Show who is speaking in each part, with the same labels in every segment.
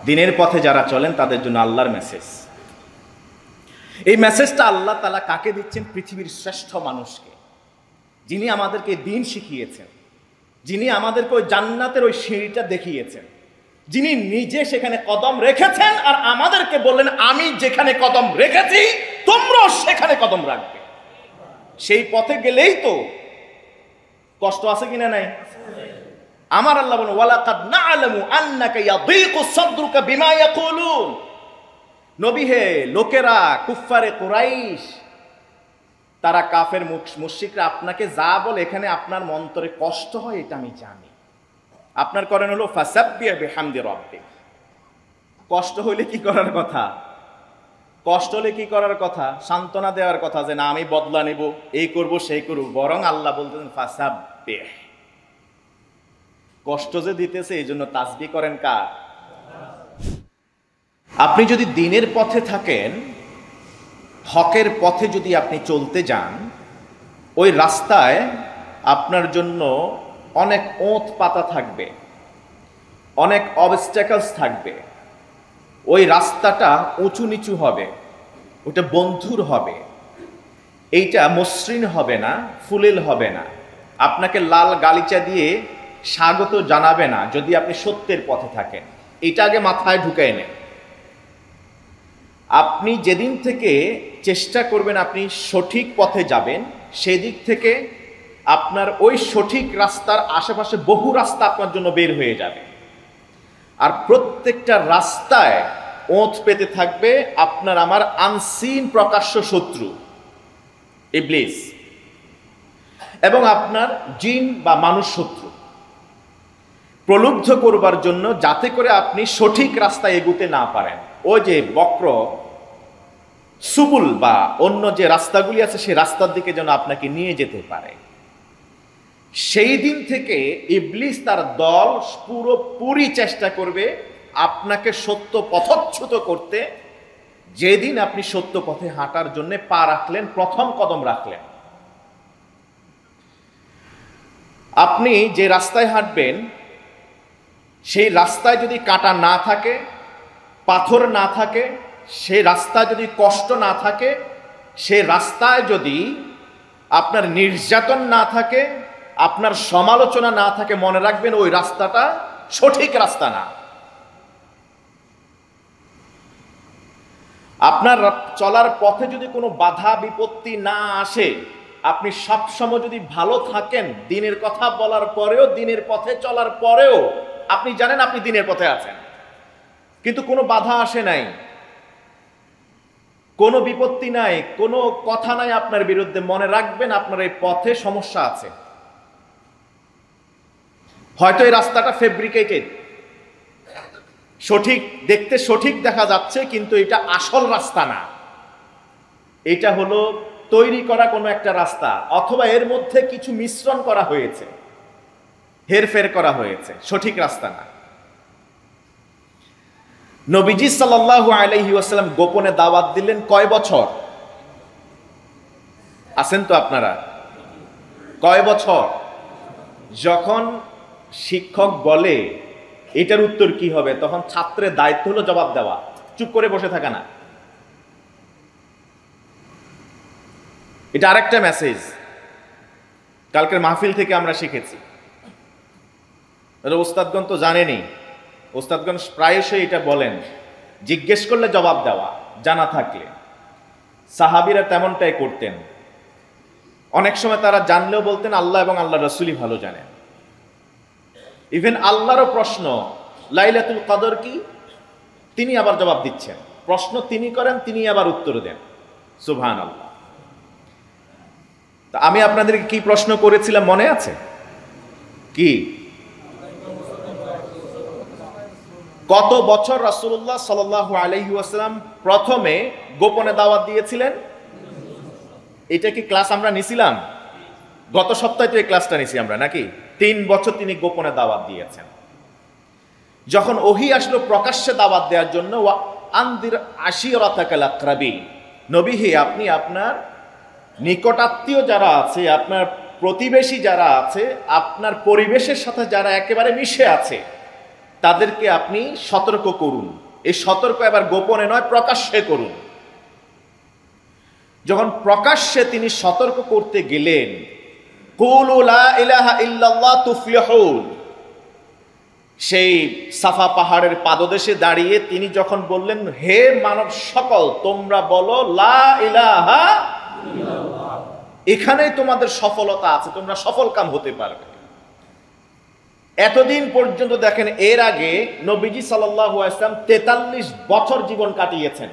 Speaker 1: দিনের পথে যারা চলেন তাদের জন্য আল্লাহর মেসেজ। এই মেসেজটা আল্লাহ তাআলা কাকে দিচ্ছেন? পৃথিবীর শ্রেষ্ঠ মানুষকে, যিনি আমাদেরকে দিন শিখিয়েছেন, যিনি আমাদেরকে ওই জান্নাতের ওই সিঁড়িটা দেখিয়েছেন, যিনি নিজে সেখানে কদম রেখেছেন আর আমাদেরকে বললেন আমি যেখানে কদম রেখেছি তোমরাও সেখানে কদম রাখবে। সেই পথে গেলেই তো কষ্ট আছে কিনা নাই? আমার আল্লাহ বলেন ওয়ালাকাদ না'লামু আন্নাকা ইয়াদীকু সাদরুকা বিমা ইয়াকুলুন। নবী হে, লোকেরা কুফফারে কুরাইশ, তারা কাফের মুশরিকরা আপনাকে যা বলে এখানে আপনার মন্তরে কষ্ট হয়, এটা আমি জানি। আপনার করেন হলো ফাসাব্বিহ বিহামদি রাব্বিক। কষ্ট হইলে কি করার কথা? কষ্ট হলে কি করার কথা? সান্ত্বনা দেওয়ার কথা, যে না আমি বদলা নেব, এই করব সেই করব। বরং আল্লাহ বলতেছেন ফাসাব্বিহ। কষ্ট যে দিতেছে এই জন্য তাসবিহ করেন কার? আপনি যদি দ্বীনের পথে থাকেন, হকের পথে যদি আপনি চলতে যান, ওই রাস্তায় আপনার জন্য অনেক ওঁত পাতা থাকবে, অনেক অবস্ট্যাকলস থাকবে। ওই রাস্তাটা উঁচু নিচু হবে, ওটা বন্ধুর হবে, এইটা মসৃণ হবে না, ফুলেল হবে না, আপনাকে লাল গালিচা দিয়ে স্বাগত জানাবে না যদি আপনি সত্যের পথে থাকেন। এটা আগে মাথায় ঢুকায় নেন। আপনি যেদিন থেকে চেষ্টা করবেন আপনি সঠিক পথে যাবেন, সেদিক থেকে আপনার ওই সঠিক রাস্তার আশেপাশে বহু রাস্তা আপনার জন্য বের হয়ে যাবে। আর প্রত্যেকটা রাস্তায় ওঁত পেতে থাকবে আপনার আমার আনসিন প্রকাশ্য শত্রু ইবলিস, এবং আপনার জিন বা মানুষ শত্রু, প্রলুব্ধ করবার জন্য যাতে করে আপনি সঠিক রাস্তায় এগুতে না পারেন। ওই যে বক্র সুবুল বা অন্য যে রাস্তাগুলি আছে সেই রাস্তার দিকে যেন আপনাকে নিয়ে যেতে পারে। সেই দিন থেকে ইবলিস তার দল পুরোপুরি চেষ্টা করবে আপনাকে সত্য পথচ্যুত করতে। যেদিন আপনি সত্য পথে হাঁটার জন্য পা রাখলেন, প্রথম কদম রাখলেন, আপনি যে রাস্তায় হাঁটবেন সেই রাস্তায় যদি কাঁটা না থাকে, পাথর না থাকে, সেই রাস্তায় যদি কষ্ট না থাকে, সেই রাস্তায় যদি আপনার নির্যাতন না থাকে, আপনার সমালোচনা না থাকে, মনে রাখবেন ওই রাস্তাটা সঠিক রাস্তা না। আপনার চলার পথে যদি কোনো বাধা বিপত্তি না আসে, আপনি সবসময় যদি ভালো থাকেন, দিনের কথা বলার পরেও, দিনের পথে চলার পরেও আপনি জানেন আপনি দিনের পথে আছেন, কিন্তু কোনো বাধা আসে নাই, কোনো বিপত্তি নাই, কোনো কথা নাই আপনার বিরুদ্ধে, মনে রাখবেন আপনার এই পথে সমস্যা আছে। হয়তো এই রাস্তাটা ফেব্রিকেটেড, সঠিক দেখতে সঠিক দেখা যাচ্ছে, কিন্তু এটা আসল রাস্তা না, এটা হলো তৈরি করা কোনো একটা রাস্তা, অথবা এর মধ্যে কিছু মিশ্রণ করা হয়েছে, হেরফের করা হয়েছে, সঠিক রাস্তা না। নবীজি সাল্লাল্লাহু আলাইহি ওয়াসাল্লাম গোপনে দাওয়াত দিলেন কয় বছর? আছেন তো আপনারা? কয় বছর? যখন শিক্ষক বলে এটার উত্তর কি হবে, তখন ছাত্রের দায়িত্ব হলো জবাব দেওয়া, চুপ করে বসে থাকা না। এটা আরেকটা মেসেজ কালকের মাহফিল থেকে আমরা শিখেছি। ওস্তাদগণ তো জানেনি, ওস্তাদগণ প্রায়শই এটা বলেন, জিজ্ঞেস করলে জবাব দেওয়া, জানা থাকলে। সাহাবীরা তেমনটাই করতেন। অনেক সময় তারা জানলেও বলতেন আল্লাহ এবং আল্লাহ রাসূলই ভালো জানেন। ইভেন আল্লাহরও প্রশ্ন লাইলাতুল কদর কি, তিনি আবার জবাব দিচ্ছেন। প্রশ্ন তিনি করেন, তিনি আবার উত্তর দেন। সুবহানাল্লাহ। তা আমি আপনাদেরকে কি প্রশ্ন করেছিলাম মনে আছে? কি, কত বছর রাসূলুল্লাহ সাল্লাল্লাহু আলাইহি ওয়াসাল্লাম প্রথমে গোপনে দাওয়াত দিয়েছিলেন? এটা কি ক্লাস আমরা নিছিলাম? গত সপ্তাহে তো এই ক্লাসটা নিছি আমরা, নাকি? 3 বছর তিনি গোপনে দাওয়াত দিয়েছেন। যখন ওহী আসলো প্রকাশ্যে দাওয়াত দেওয়ার জন্য, ওয়া আনদির আশিরাতাকাল আকরাবিন, নবী হে, আপনি আপনার নিকটাত্মীয় যারা আছে, আপনার প্রতিবেশী যারা আছে, আপনার পরিবেশের সাথে যারা একেবারে মিশে আছে, তাদেরকে আপনি সতর্ক করুন। এই সতর্ক এবার গোপনে নয়, প্রকাশ্যে করুন। যখন প্রকাশ্যে তিনি সতর্ক করতে গেলেন, কুলু লা ইলাহা ইল্লাল্লাহ তুফলিহুন, সেই সাফা পাহাড়ের পাদদেশে দাঁড়িয়ে তিনি যখন বললেন, হে মানব সকল, তোমরা বলো লা ইলাহা ইল্লাল্লাহ, এখানেই তোমাদের সফলতা আছে, তোমরা সফলকাম হতে পারবে। এতদিন পর্যন্ত দেখেন, এর আগে নবীজি সাল্লাল্লাহু আলাইহি ওয়াসাল্লাম 43 বছর জীবন কাটিয়েছেন।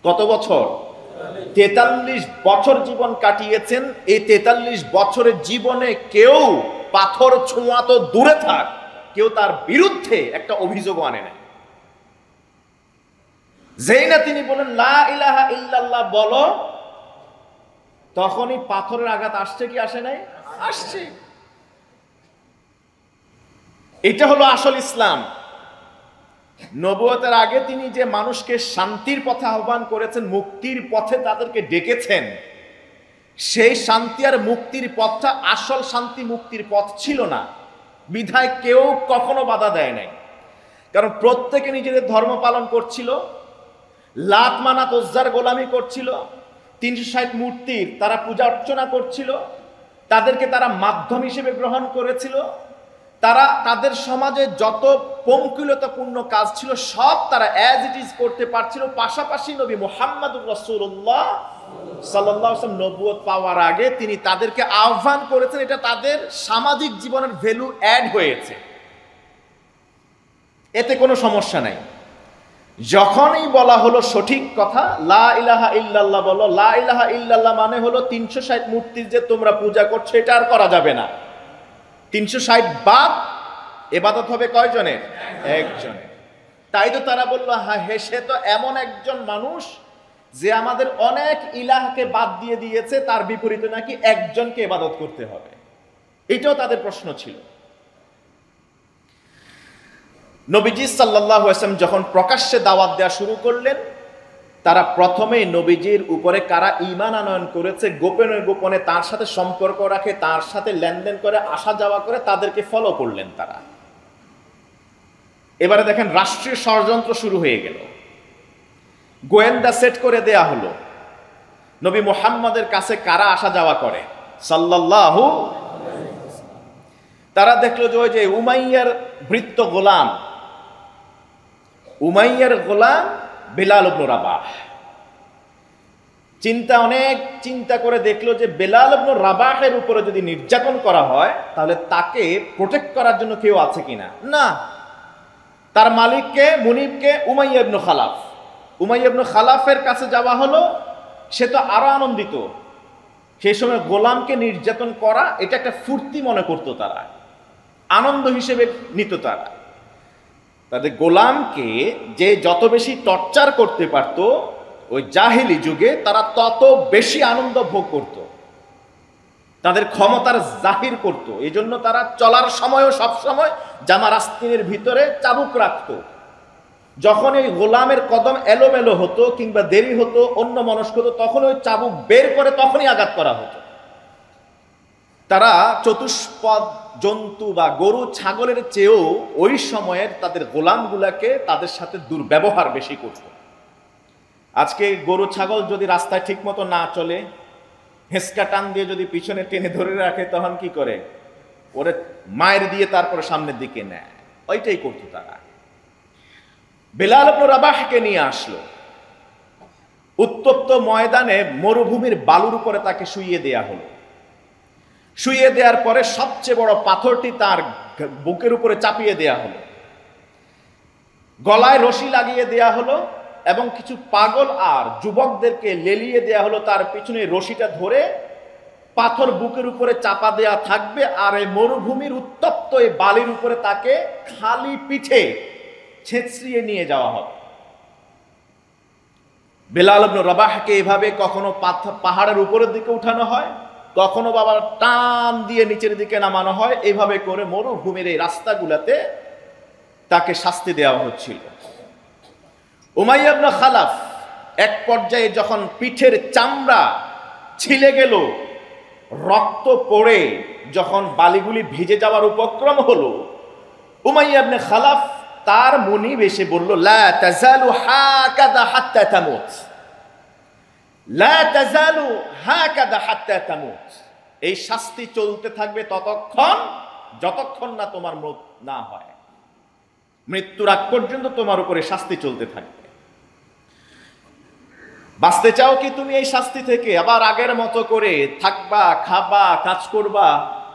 Speaker 1: কত বছর? 43 বছর জীবন কাটিয়েছেন। এই 43 বছরের জীবনে কেউ পাথর ছোঁয়া তো দূরে থাক, কেউ তার বিরুদ্ধে একটা অভিযোগ আনে নাই। যেই না তিনি বলেন লা ইলাহা ইল্লাল্লাহ বলো, তখনই পাথরের আঘাত আসছে কি আসে নাই? আসছে। এটা হলো আসল ইসলাম। নবুয়তের আগে তিনি যে মানুষকে শান্তির পথে আহ্বান করেছেন, মুক্তির পথে তাদেরকে ডেকেছেন, সেই শান্তি আর মুক্তির পথটা আসল শান্তি মুক্তির পথ ছিল না। বিধায় কেউ কখনো বাধা দেয় নাই। কারণ প্রত্যেকে নিজেদের ধর্ম পালন করছিল, লাত মানাত উজ্জার গোলামি করছিল, 360 মূর্তির তারা পূজা অর্চনা করছিল, তাদেরকে তারা মাধ্যম হিসেবে গ্রহণ করেছিল। তারা তাদের সমাজে যত পঙ্কিলতাপূর্ণ কাজ ছিল সব তারা অ্যাজ ইট ইজ করতে পারছিল। পাশাপাশি নবী মুহাম্মদুর রাসূলুল্লাহ সাল্লাল্লাহু আলাইহি ওয়াসাল্লাম নবুয়ত পাওয়ার আগে তিনি তাদেরকে আহ্বান করেছেন, এটা তাদের সামাজিক জীবনের ভ্যালু অ্যাড হয়েছে, এতে কোনো সমস্যা নাই। যখনই বলা হলো সঠিক কথা, লা ইলাহা ইল্লাল্লাহ বলো, লা ইলাহা ইল্লাল্লাহ মানে হলো 360 মূর্তির যে তোমরা পূজা করছো এটা আর করা যাবে না। 360 বাদ ইবাদত হবে কয়জনের? একজনের। তাই তো তারা বলল, হ্যাঁ সে তো এমন একজন মানুষ যে আমাদের অনেক ইলাহকে বাদ দিয়ে দিয়েছে, তার বিপরীতে নাকি একজনকে ইবাদত করতে হবে। এটাও তাদের প্রশ্ন ছিল। নবীজি সাল্লাল্লাহু আলাইহি ওয়াসাল্লাম যখন প্রকাশ্যে দাওয়াত দেওয়া শুরু করলেন, তারা প্রথমেই নবীজির উপরে কারা ঈমান আনয়ন করেছে, গোপনে গোপনে তার সাথে সম্পর্ক রাখে, তার সাথে লেনদেন করে, আসা যাওয়া করে, তাদেরকে ফলো করলেন তারা। এবারে দেখেন রাষ্ট্রীয় ষড়যন্ত্র শুরু হয়ে গেল। গোয়েন্দা সেট করে দেয়া হলো নবী মুহাম্মদের কাছে কারা আসা যাওয়া করে সাল্লাল্লাহু। তারা দেখলো যে ওই যে উমাইয়ার ভৃত্য গোলাম, উমাইয়ার গোলাম বেলাল ইবনে রাবাহ। অনেক চিন্তা করে দেখলো যে বেলাল ইবনে রাবাহের উপরে যদি নির্যাতন করা হয় তাহলে তাকে প্রোটেক্ট করার জন্য কেউ আছে কিনা। না, তার মালিককে, মুনিবকে, উমাইয়া ইবনে খালাফ, উমাইয়া ইবনে খালাফের কাছে যাওয়া হলো। সে তো আরো আনন্দিত। সেই সময় গোলামকে নির্যাতন করা এটা একটা ফুর্তি মনে করতো তারা, আনন্দ হিসেবে নিত তারা। তাদের গোলামকে যে যত বেশি টর্চার করতে পারত ওই জাহিলি যুগে, তারা তত বেশি আনন্দ ভোগ করত, তাদের ক্ষমতার জাহির করত। এই জন্য তারা চলার সময়ও সবসময় জামার আস্তিনের ভিতরে চাবুক রাখত। যখন এই গোলামের কদম এলোমেলো হতো কিংবা দেরি হতো, অন্য মনস্ক হতো, তখন ওই চাবুক বের করে তখনই আঘাত করা হতো। তারা চতুষ্পদ জন্তু বা গরু ছাগলের চেয়েও ওই সময়ের তাদের গোলামগুলাকে তাদের সাথে দুর্ব্যবহার বেশি করত। আজকে গরু ছাগল যদি রাস্তায় ঠিক মতো না চলে, হেঁচকা টান দিয়ে যদি পিছনে টেনে ধরে রাখে, তখন কি করে? ওরে মায়ের দিয়ে তারপরে সামনের দিকে নেয়। ওইটাই করতো তারা। বেলাল ইবনে রাবাহকে নিয়ে আসলো। উত্তপ্ত ময়দানে মরুভূমির বালুর উপরে তাকে শুইয়ে দেয়া হলো। শুইয়ে দেওয়ার পরে সবচেয়ে বড় পাথরটি তার বুকের উপরে চাপিয়ে দেয়া হলো, গলায় রশি লাগিয়ে দেয়া হলো এবং কিছু পাগল আর যুবকদেরকে লেলিয়ে দেয়া হলো। তার পিছনে রশিটা ধরে পাথর বুকের উপরে চাপা দেয়া থাকবে, আর এই মরুভূমির উত্তপ্ত এই বালির উপরে তাকে খালি পিঠে ছেঁচড়িয়ে নিয়ে যাওয়া হবে। বেলাল ইবনে রাবাহকে এভাবে কখনো পাহাড়ের উপরের দিকে উঠানো হয়, কখনো বাবা টান দিয়ে নিচের দিকে নামানো হয়। এইভাবে করে মরুভূমির এই রাস্তাগুলোতে তাকে শাস্তি দেওয়া হচ্ছিল। উমাইয়া ইবনে খালাফ এক পর্যায়ে যখন পিঠের চামড়া ছিলে গেল, রক্ত পড়ে যখন বালিগুলি ভিজে যাওয়ার উপক্রম হলো, উমাইয়া ইবনে খালাফ তার মুনিব এসে বলল, লা তাজালু হাকাযা হাত্তা তামুত, লা তাজালু হাকাযা হাত্তা তামুত, এই শাস্তি চলতে থাকবে ততক্ষণ যতক্ষণ না তোমার মৃত্যু না হয়। মৃত্যুর আগ পর্যন্ত তোমার উপরে শাস্তি চলতে থাকবে। বাঁচতে চাও কি তুমি এই শাস্তি থেকে? আবার আগের মতো করে থাকবা, খাবা, কাজ করবা,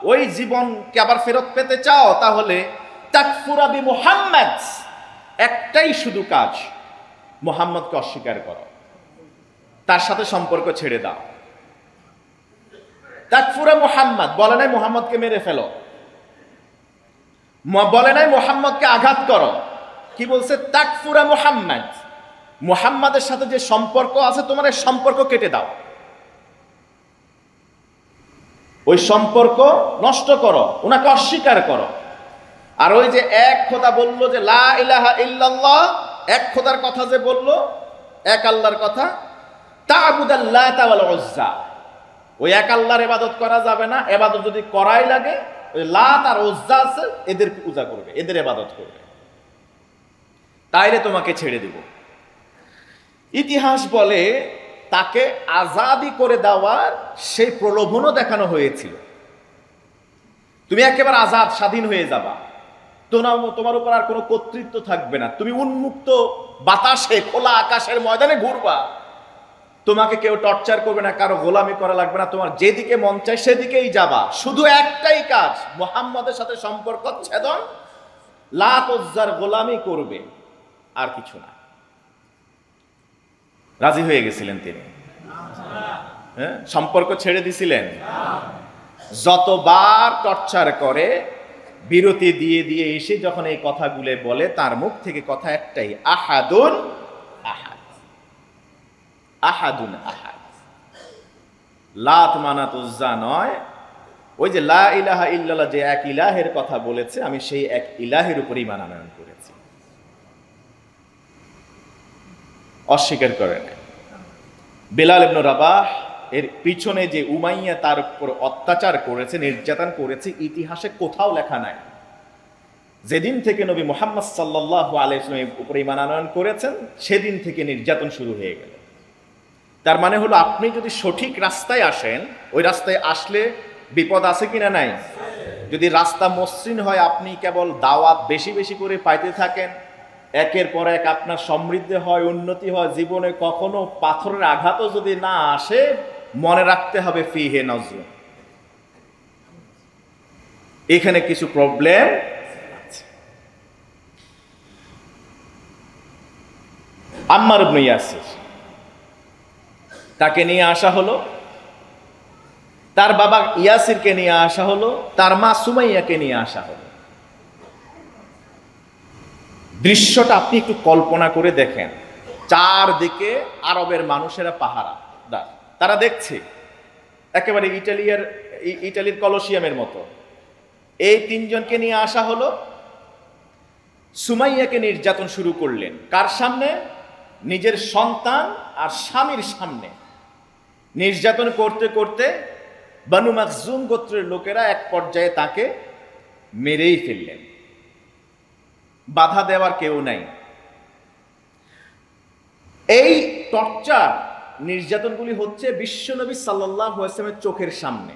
Speaker 1: ওই জীবনকে আবার ফেরত পেতে চাও? তাহলে তাকফুরা বি মুহাম্মাদ, একটাই শুধু কাজ, মুহাম্মদকে অস্বীকার করো, তার সাথে সম্পর্ক ছেড়ে দাও। তাকফুরা মুহাম্মাদ বলে নাই মুহাম্মদকে মেরে ফেলো, বলে নাই মুহাম্মদকে আঘাত করো, কি বলছে? তাকফুরা মুহাম্মাদ, মুহাম্মাদের সাথে যে সম্পর্ক আছে তোমার এই সম্পর্ক কেটে দাও, ওই সম্পর্ক নষ্ট করো, ওনাকে অস্বীকার করো। আর ওই যে এক খোদা বললো যে লা ইলাহা ইল্লাল্লাহ, এক খোদার কথা যে বললো, এক আল্লাহর কথা, তা'বুদাল্লাত ওয়াল উজ্জা, ওই এক আল্লাহর ইবাদত করা যাবে না। ইবাদত যদি করাই লাগে, ওই লাত আর উজ্জা আছে এদের পূজা করবে, এদের ইবাদত করবে, তাইলে তোমাকে ছেড়ে দেব। ইতিহাস বলে তাকে আজাদি করে দেওয়ার সেই প্রলোভনও দেখানো হয়েছিল, তুমি একেবারে আজাদ, স্বাধীন হয়ে যাবা, তোমার উপর আর কোনো কর্তৃত্ব থাকবে না, তুমি উন্মুক্ত বাতাসে খোলা আকাশের ময়দানে ঘুরবা, তোমাকে কেউ টর্চার করবে না, কারো গোলামি করা লাগবে না, তোমার যেদিকে মন চায় সেদিকেই যাবা। শুধু একটাই কাজ, মুহাম্মদের সাথে সম্পর্ক ছেদন, লাত উজ্জার গোলামি করবে, আর কিছু না। রাজি হয়ে গেছিলেন তিনি? হ্যাঁ, সম্পর্ক ছেড়ে দিছিলেন। যতবার টর্চার করে, বিরতি দিয়ে দিয়ে এসে যখন এই কথাগুলো বলে, তার মুখ থেকে কথা একটাই, আহাদুন আহাদ, আহাদুন আহাদ। লাত মানাত উজ্জা নয়, ওই যে লা ইলাহা ইল্লাল্লাহ, যে এক ইলাহের কথা বলেছে, আমি সেই এক ইলাহের উপর ঈমান আনয়ন করেছি, অস্বীকার করে না। বেলাল ইবনে রাবাহ এর পিছনে যে উমাইয়া তার উপর অত্যাচার করেছে, নির্যাতন করেছে, ইতিহাসে কোথাও লেখা নাই। যেদিন থেকে নবী মুহাম্মদ সাল্লাল্লাহু আলাইহি ওয়াসাল্লামের উপর ঈমান আনয়ন করেছেন, সেদিন থেকে নির্যাতন শুরু হয়ে গেল। তার মানে হলো, আপনি যদি সঠিক রাস্তায় আসেন, ওই রাস্তায় আসলে বিপদ আছে কিনা নাই? যদি রাস্তা মসৃণ হয়, আপনি কেবল দাওয়াত বেশি বেশি করে পাইতে থাকেন, একের পর এক আপনার সমৃদ্ধি হয়, উন্নতি হয়, জীবনে কখনো পাথরের আঘাতও যদি না আসে, মনে রাখতে হবে ফিহে নজর, এখানে কিছু প্রবলেম আছে। আম্মার ইবনে ইয়াসির, তাকে নিয়ে আসা হলো, তার বাবা ইয়াসিরকে নিয়ে আসা হলো, তার মা সুমাইয়াকে নিয়ে আসা হলো। দৃশ্যটা আপনি একটু কল্পনা করে দেখেন, চারদিকে আরবের মানুষেরা পাহারা, তারা দেখছে একেবারে ইটালির কলোসিয়ামের মতো। এই তিনজনকে নিয়ে আসা হলো, সুমাইয়াকে নির্যাতন শুরু করলেন, কার সামনে? নিজের সন্তান আর স্বামীর সামনে। নির্যাতন করতে করতে বানু মাখজুম গোত্রের লোকেরা এক পর্যায়ে তাকে মেরেই ফেললেন, বাধা দেওয়ার কেউ নাই। এই টর্চার, নির্যাতনগুলি হচ্ছে বিশ্বনবী সাল্লাল্লাহু আলাইহি ওয়াসাল্লামের চোখের সামনে,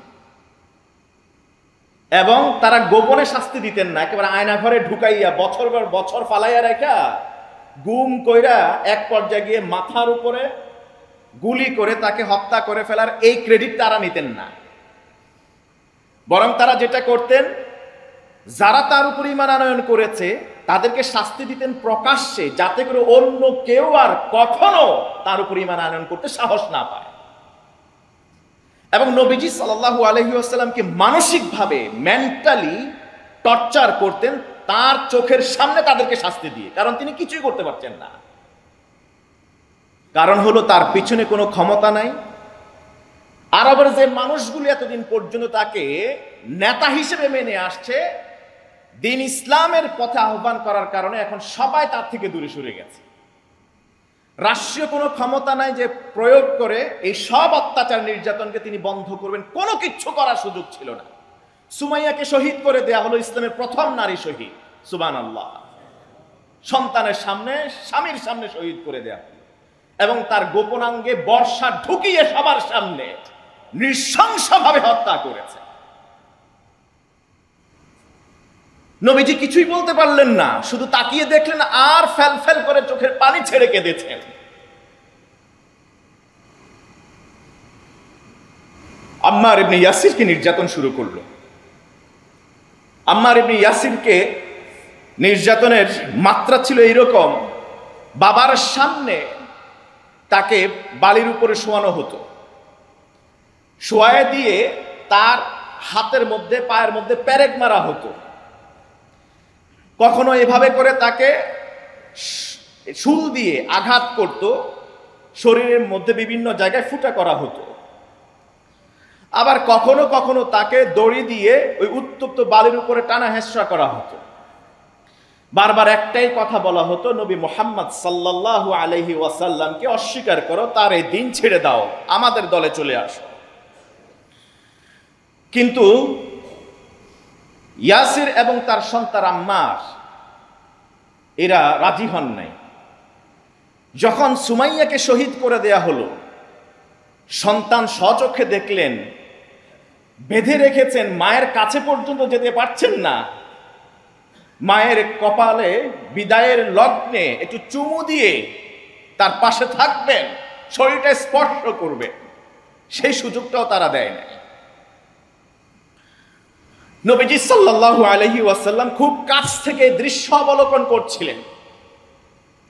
Speaker 1: এবং তারা গোপনে শাস্তি দিতেন না, একেবারে আয়না ঘরে ঢুকাইয়া বছর পর বছর ফালাইয়া রেখা গুম কইরা এক পর্যায়ে গিয়ে মাথার উপরে গুলি করে তাকে হত্যা করে ফেলার এই ক্রেডিট তারা নিতেন না। বরং তারা যেটা করতেন, যারা তার উপর ঈমান আনয়ন করেছে তাদেরকে শাস্তি দিতেন প্রকাশ্যে, যাতে করে অন্য কেউ আর কখনো তার উপর ঈমান আনয়ন করতে সাহস না পায়। এবং নবীজি সাল্লাল্লাহু আলাইহি ওয়াসাল্লামকে মানসিকভাবে, মেন্টালি টর্চার করতেন তার চোখের সামনে, তাদেরকে শাস্তি দিয়ে, কারণ তিনি কিছুই করতে পারছেন না। কারণ হলো তার পিছনে কোনো ক্ষমতা নাই। আরবের যে মানুষগুলি এতদিন পর্যন্ত তাকে নেতা হিসেবে মেনে আসছে, দিন ইসলামের পথে আহ্বান করার কারণে এখন সবাই তার থেকে দূরে সরে গেছে। রাষ্ট্রীয় কোনো ক্ষমতা নাই যে প্রয়োগ করে এই সব অত্যাচার নির্যাতনকে তিনি বন্ধ করবেন, কোনো কিচ্ছু করার সুযোগ ছিল না। সুমাইয়াকে শহীদ করে দেয়া হলো, ইসলামের প্রথম নারী শহীদ, সুবহানাল্লাহ। সন্তানের সামনে, স্বামীর সামনে শহীদ করে দেয়া এবং তার গোপনাঙ্গে বর্ষা ঢুকিয়ে সবার সামনে নৃশংসভাবে হত্যা করেছে। নবীজি কিছুই বলতে পারলেন না, শুধু তাকিয়ে দেখলেন আর ফেল ফেল করে চোখের পানি ছেড়ে কেঁদেছেন। আম্মার ইবনে ইয়াসিরকে নির্যাতন শুরু করলো। আম্মার ইবনে ইয়াসিরকে নির্যাতনের মাত্রা ছিল এইরকম, বাবার সামনে তাকে বালির উপরে শোয়ানো হতো, শোয়ায় দিয়ে তার হাতের মধ্যে পায়ের মধ্যে পেরেক মারা হতো। কখনো এভাবে করে তাকে শুল দিয়ে আঘাত করত, শরীরের মধ্যে বিভিন্ন জায়গায় ফুটা করা হতো। আবার কখনো কখনো তাকে দড়ি দিয়ে ওই উত্তপ্ত বালির উপরে টানা হেঁচড়া করা হতো। বারবার একটাই কথা বলা হতো, নবী মুহাম্মদ সাল্লাল্লাহু আলাইহি ওয়াসাল্লামকে অস্বীকার করো, তার এই দিন ছেড়ে দাও, আমাদের দলে চলে আসো। কিন্তু ইয়াসির এবং তার সন্তান আম্মার এরা রাজি হন নাই। যখন সুমাইয়াকে শহীদ করে দেয়া হলো, সন্তান স্বচক্ষে দেখলেন, বেঁধে রেখেছেন, মায়ের কাছে পর্যন্ত যেতে পারছেন না, মায়ের কপালে বিদায়ের লগ্নে একটু চুমু দিয়ে তার পাশে থাকবেন, শরীরটা স্পর্শ করবে, সেই সুযোগটাও তারা দেয় না। নবীজি সাল্লাল্লাহু আলাইহি ওয়াসাল্লাম খুব কাছ থেকে দৃশ্য অবলোকন করছিলেন,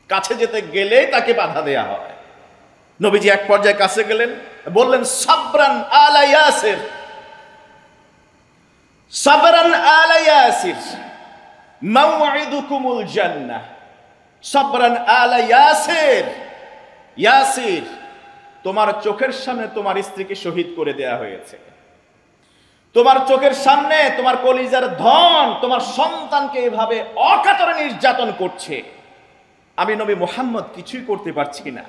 Speaker 1: কাছে যেতে গেলে তাকে বাধা দেয়া হয়। নবীজি এক পর্যায়ে কাছে গেলেন, বললেন সাবরান আলা ইয়াসির, সাবরান আলা ইয়াসির, মাওঈদুকুমুল জান্নাহ, সাবরান আলা ইয়াসির, ইয়াসির তোমার চোখের সামনে তোমার স্ত্রীকে শহীদ করে দেয়া হয়েছে, তোমার চোখের সামনে তোমার কলিজার ধন তোমার সন্তানকে এভাবে অকাতরে নির্যাতন করছে, আমি নবী মুহাম্মদ কিছুই করতে পারছি না।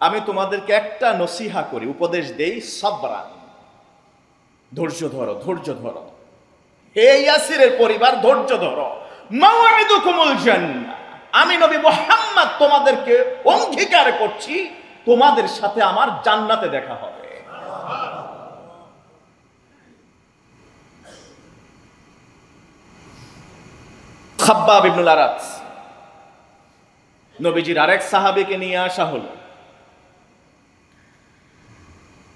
Speaker 1: আমি তোমাদেরকে একটা নসিহা করি, উপদেশ দেই, সাবরান, ধৈর্য ধরো, ধৈর্য ধরো, হে ইয়াসিরের পরিবার ধৈর্য ধরো, মাওঈদুকুমুল জান্নাহ, আমি নবী মুহাম্মদ তোমাদেরকে অঙ্গীকার করছি তোমাদের সাথে আমার জান্নাতে দেখা হবে। খাব্বাব ইবনুল আরাত, নবীজির আরেক সাহাবীকে নিয়ে আসা হলো।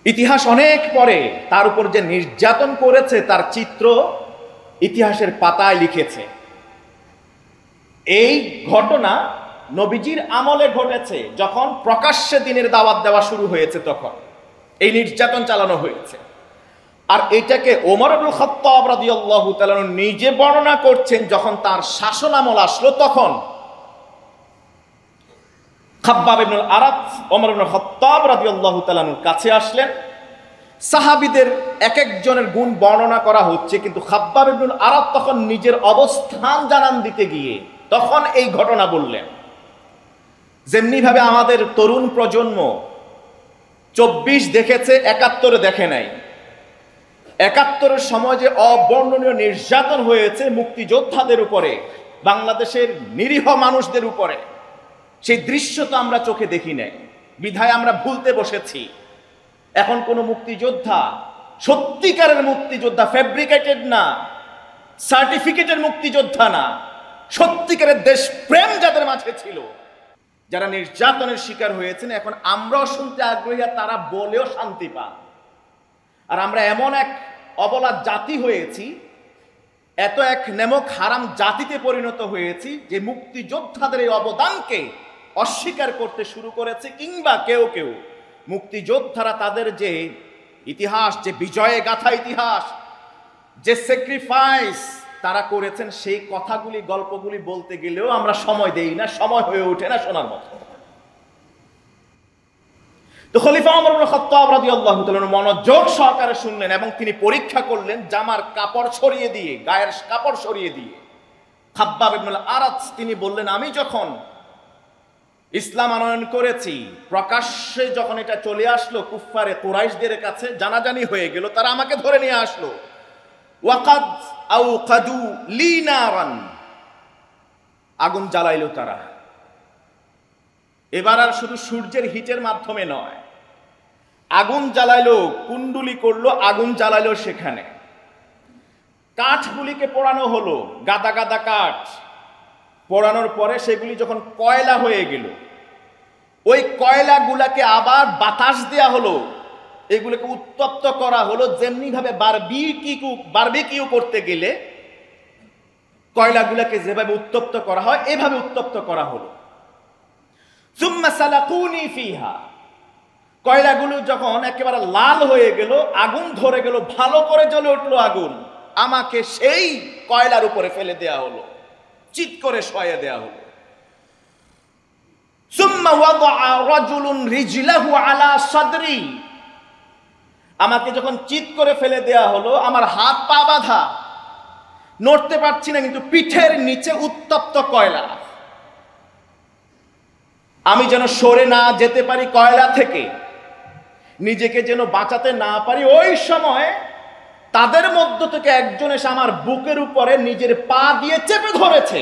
Speaker 1: ইতিহাস অনেক পরে তার উপর যে নির্যাতন করেছে তার চিত্র ইতিহাসের পাতায় লিখেছে। এই ঘটনা নবীজির আমলে ঘটেছে, যখন প্রকাশ্যে দিনের দাওয়াত দেওয়া শুরু হয়েছে তখন এই নির্যাতন চালানো হয়েছে। আর এটাকে ওমর ইবনুল খাত্তাব রাদিয়াল্লাহু তাআলা নিজে বর্ণনা করছেন, যখন তার শাসন আমল আসলো তখন খাব্বাব ইবনুল আরাত ওমর ইবনুল খাত্তাব রাদিয়াল্লাহু তাআলার কাছে আসলেন। সাহাবীদের এক একজনের গুণ বর্ণনা করা হচ্ছে, কিন্তু খাব্বাব ইবনুল আরাত তখন নিজের অবস্থান জানান দিতে গিয়ে তখন এই ঘটনা বললেন। যেমনি ভাবে আমাদের তরুণ প্রজন্ম 24 দেখেছে, 71 দেখে নাই। 71-এর সময় যে অবর্ণনীয় নির্যাতন হয়েছে মুক্তিযোদ্ধাদের উপরে, বাংলাদেশের নিরীহ মানুষদের উপরে, সেই দৃশ্য তো আমরা চোখে দেখি নাই, বিধায় আমরা ভুলতে বসেছি। এখন কোন মুক্তিযোদ্ধা, সত্যিকারের মুক্তিযোদ্ধা, ফ্যাব্রিকেটেড না, সার্টিফিকেটের মুক্তিযোদ্ধা না, সত্যিকারের দেশপ্রেম যাদের মাঝে ছিল, যারা নির্যাতনের শিকার হয়েছেন, এখন আমরাও শুনতে আগ্রহী, আর তারা বলেও শান্তি পান। আর আমরা এমন এক অবলা জাতি হয়েছি, এত এক নেমক হারাম জাতিতে পরিণত হয়েছি যে মুক্তিযোদ্ধাদের এই অবদানকে অস্বীকার করতে শুরু করেছে, কিংবা কেউ কেউ মুক্তিযোদ্ধারা তাদের যে ইতিহাস, যে বিজয়ে গাথা ইতিহাস, যে স্যাক্রিফাইস তারা করেছেন, সেই কথাগুলি, গল্পগুলি বলতে গেলেও আমরা সময় দেই না, সময় হয়ে ওঠে না শোনার মতো। তো খলিফা ওমর ইবনে খাত্তাব রাদিয়াল্লাহু তাআলা মনোযোগ সহকারে শুনলেন এবং তিনি পরীক্ষা করলেন জামার কাপড় সরিয়ে দিয়ে, গায়ের কাপড় সরিয়ে দিয়ে। খাব্বাব ইবনুল আরাত তিনি বললেন, আমি যখন ইসলাম আনয়ন করেছি, প্রকাশ্যে যখন এটা চলে আসলো কুফফারে কুরাইশদের কাছে, জানাজানি হয়ে গেল, তারা আমাকে ধরে নিয়ে আসলো, ওয়াকাদ আওকাদু লি নারান, আগুন জ্বালাইলো তারা। এবার আর শুধু সূর্যের হিটের মাধ্যমে নয়, আগুন জ্বালাইলো, কুণ্ডুলি করলো, আগুন জ্বালাইলো। সেখানে কাঠগুলিকে পোড়ানো হলো, গাদা গাদা কাঠ পোড়ানোর পরে সেগুলি যখন কয়লা হয়ে গেল, ওই কয়লাগুলাকে আবার বাতাস দেয়া হলো, এগুলোকে উত্তপ্ত করা হলো। যেমনি ভাবে বারবিকিউ করতে গেলে কয়লাগুলাকে যেভাবে উত্তপ্ত করা হয়, এভাবে উত্তপ্ত করা হলো। সুম্মা সালাকুনি ফিহা, কয়লাগুলো যখন একেবারে লাল হয়ে গেল, আগুন ধরে গেল, ভালো করে জ্বলে উঠলো আগুন, আমাকে সেই কয়লার উপরে ফেলে দেয়া হলো, চিৎ করে শোয়া দেয়া হলো। সুম্মা ওয়াদাআ রাজুলুন রিজলাহু আলা সাদরি, আমাকে যখন চিৎ করে ফেলে দেয়া হলো, আমার হাত পা বাঁধা, নড়তে পারছি না, কিন্তু পিঠের নিচে উত্তপ্ত কয়লা। আমি যেন সরে না যেতে পারি কয়লা থেকে, নিজেকে যেন বাঁচাতে না পারি। ওই সময় তাদের মধ্য থেকে একজন এসে আমার বুকের উপরে নিজের পা দিয়ে চেপে ধরেছে।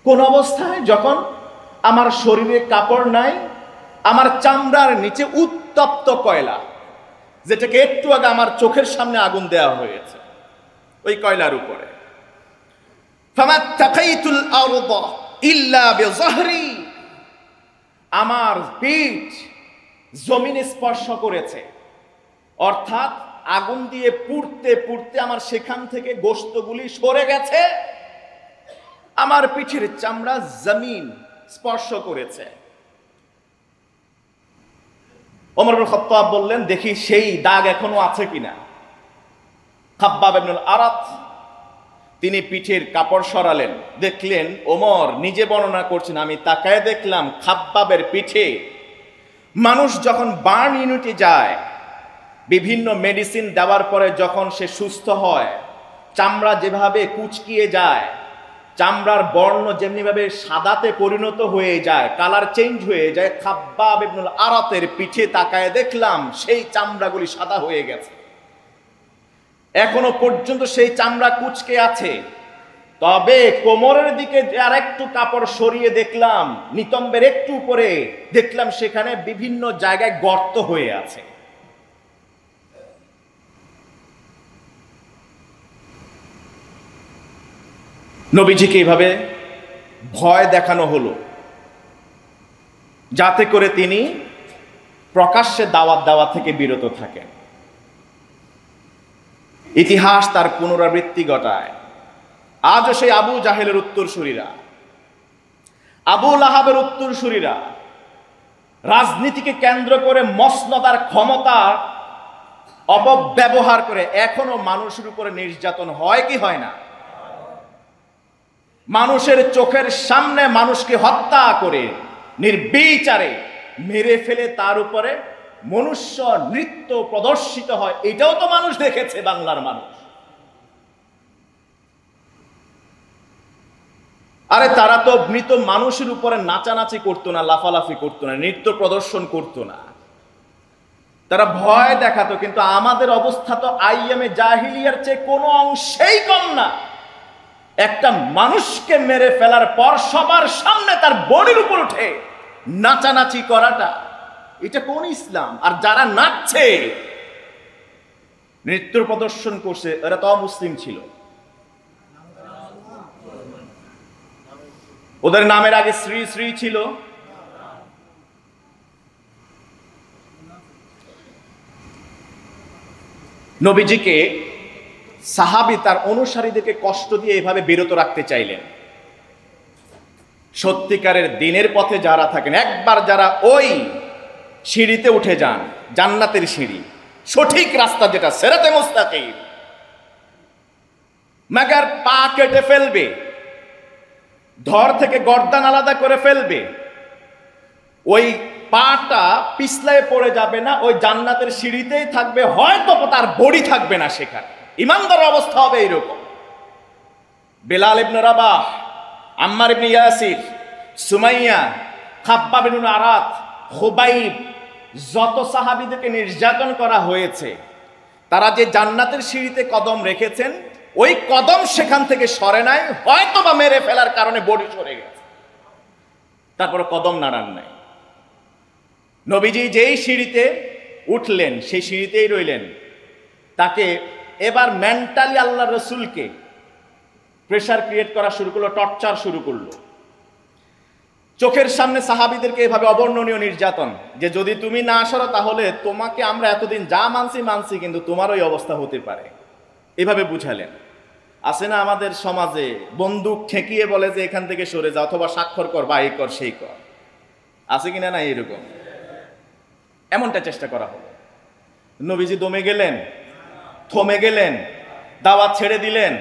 Speaker 1: কোন অবস্থায়? যখন আমার শরীরে কাপড় নাই, আমার চামড়ার নিচে উত্তপ্ত কয়লা, যেটাকে একটু আগে আমার চোখের সামনে আগুন দেওয়া হয়েছে, ওই কয়লার উপরে। ফামাত্তাকাইতুল আরদা ইল্লা বিযহরি, আমার পিঠ জমিনে স্পর্শ করেছে, অর্থাৎ আগুন দিয়ে পুড়তে পুড়তে আমার সেখান থেকে গোশতগুলি সরে গেছে, আমার পিঠের চামড়া জমিন স্পর্শ করেছে। ওমর ইবনে খাত্তাব বললেন, দেখি সেই দাগ এখনো আছে কিনা। খাব্বাব ইবনুল আরাত তিনি পিঠের কাপড় সরালেন, দেখলেন, ওমর নিজে বর্ণনা করছেন, আমি তাকায় দেখলাম খাব্বাবের পিঠে, মানুষ যখন বার্ন ইউনিটে যায়, বিভিন্ন মেডিসিন দেওয়ার পরে যখন সে সুস্থ হয়, চামড়া যেভাবে কুচকিয়ে যায়, চামড়ার বর্ণ যেমনিভাবে সাদাতে পরিণত হয়ে যায়, কালার চেঞ্জ হয়ে যায়, খাব্বাব ইবনুল আরাতের পিঠে তাকায় দেখলাম সেই চামড়াগুলি সাদা হয়ে গেছে। এখনো পর্যন্ত সেই চামড়া কুচকে আছে, তবে কোমরের দিকে আর একটু কাপড় সরিয়ে দেখলাম, নিতম্বের একটু উপরে দেখলাম সেখানে বিভিন্ন জায়গায় গর্ত হয়ে আছে। নবীজিকে এইভাবে ভয় দেখানো হলো, যাতে করে তিনি প্রকাশ্যে দাওয়াত দেওয়া থেকে বিরত থাকেন। ইতিহাস তার পুনরাবৃত্তি ঘটায়। আজও সেই আবু জাহেলের উত্তরসূরিরা, আবু লাহাবের উত্তরসূরিরা রাজনীতিকে কেন্দ্র করে মসনদার ক্ষমতা অপব্যবহার করে এখনো মানুষের উপরে নির্যাতন হয় কি হয় না? মানুষের চোখের সামনে মানুষকে হত্যা করে নির্বিচারে মেরে ফেলে তার উপরে মনুষ্য নৃত্য প্রদর্শিত হয়, এটাও তো মানুষ দেখেছে, বাংলার মানুষ। আরে তারা তো মৃত মানুষের উপরে নাচানাচি করতো না, লাফালাফি করতো না, নৃত্য প্রদর্শন করতো না, তারা ভয় দেখাতো। কিন্তু আমাদের অবস্থা তো আইয়ামে জাহিলিয়ার চেয়ে কোনো অংশেই কম না। একটা মানুষকে মেরে ফেলার পর সবার সামনে তার বডির উপর উঠে নাচানাচি করাটা, এটা কোন ইসলাম? আর যারা নাচছে, নৃত্য প্রদর্শন করছে, এরা তো অমুসলিম ছিল। ওদের নামের আগে শ্রী শ্রী ছিল। নবীজিকে সাহাবী তার অনুসারীদেরকে কষ্ট দিয়ে এভাবে বিরত রাখতে চাইলেন। সত্যিকারের দিনের পথে যারা থাকেন, একবার যারা ওই সিঁড়িতে উঠে যান, জান্নাতের সিঁড়ি, সঠিক রাস্তা যেটা সিরাতে মুস্তাকিম, মাগার পা কেটে ফেলবে, ধর থেকে গর্দান আলাদা করে ফেলবে, ওই পাটা পিছলায় পড়ে যাবে না, ওই জান্নাতের সিঁড়িতেই থাকবে, হয়তো তার বডি থাকবে না সেখানে। ইমানদার অবস্থা হবে এইরকম। বেলাল ইবনে রাবাহ, আম্মার ইবনে ইয়াসির, সুমাইয়া, খাব্বাব ইবনে আরাত, খুবাইব, যত সাহাবীদেরকে নির্যাতন করা হয়েছে, তারা যে জান্নাতের সিঁড়িতে কদম রেখেছেন ওই কদম সেখান থেকে সরে নাই, হয়তো বা মেরে ফেলার কারণে বডি সরে গেছে, তারপরে কদম নাড়ান নাই। নবীজি যেই সিঁড়িতে উঠলেন সেই সিঁড়িতেই রইলেন। তাকে এবার মেন্টালি আল্লাহ রসুলকে প্রেশার ক্রিয়েট করা শুরু করলো, টর্চার শুরু করলো। চোখের সামনে সাহাবীদেরকে এভাবে অবর্ণনীয় নির্যাতন, যে যদি তুমি না সরো তাহলে তোমাকে আমরা এতদিন যা মানছি কিন্তু তোমার ওই অবস্থা হতে পারে, এভাবে বুঝালেন। আছে না আমাদের সমাজে বন্দুক ঠেকিয়ে বলে যে এখান থেকে সরে যাও, অথবা স্বাক্ষর কর বা এই কর সেই কর, আছে কিনা না এরকম? এমনটা চেষ্টা করা হলো। নবীজি দমে গেলেন, থমে গেলেন, দাওয়াত ছেড়ে দিলেন।